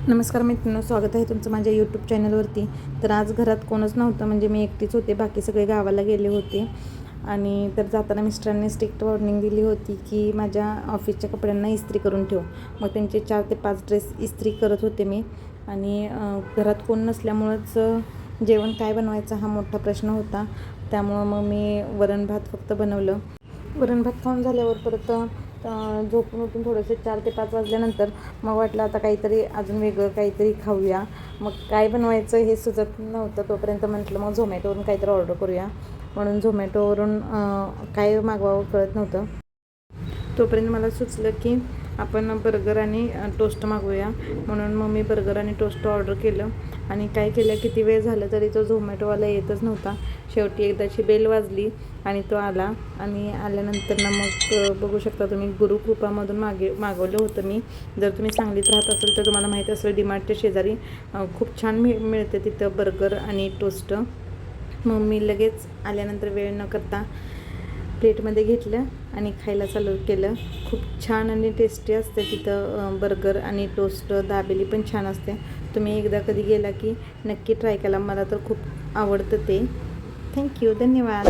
नमस्कार मित्रांनो, स्वागत आहे तुमचं माझ्या यूट्यूब चॅनलवरती. तर आज घरात कोणच नव्हतं, म्हणजे मी एकटीच होते. बाकी सगळे गावाला गेले होते. आणि तर जाताना मिस्टरांनी स्ट्रिक्ट वॉर्निंग दिली होती की माझ्या ऑफिसच्या कपड्यांना इस्त्री करून ठेव. मग त्यांचे 4 ते 5 ड्रेस इस्त्री करत होते मी. आणि घरात कोण नसल्यामुळंच जेवण काय बनवायचा हा मोठा प्रश्न होता. त्यामुळं मग मी वरण भात फक्त बनवलं. वरण भात खाऊन झाल्यावर परत झोपून उठून थोडंसं 4 ते 5 वाजल्यानंतर मग वाटलं आता काहीतरी अजून वेगळं काहीतरी खाऊया. मग काय बनवायचं हे सुचत नव्हतं. तोपर्यंत म्हटलं मग झोमॅटोवरून काहीतरी ऑर्डर करूया. म्हणून झोमॅटोवरून काय मागवावं कळत नव्हतं. तोपर्यंत मला सुचलं की आपण बर्गर आणि टोस्ट मागवूया. म्हणून मग मी बर्गर आणि टोस्ट ऑर्डर केलं. आणि काय केलं, किती वेळ झालं तरी तो झोमॅटोवाला येतच नव्हता. शेवटी एकदाची बेल वाजली आणि तो आला. आणि आल्यानंतर मग बघू शकता तुम्ही, गुरुकृपामधून मागवलं होतं मी. जर तुम्ही सांगलीत राहत असेल तर तुम्हाला माहीत असेल, डीमार्टच्या शेजारी खूप छान मिळते तिथं बर्गर आणि टोस्ट. मग मी लगेच आल्यानंतर वेळ न करता प्लेटमध्ये घेतलं आणि खायला चालू केलं. खूप छान आणि टेस्टी असते तिथं बर्गर आणि टोस्ट. दाबेली पण छान असते. तुम्ही एकदा कधी गेला की नक्की ट्राय केला. मला तर खूप आवडतं ते. थँक्यू, धन्यवाद.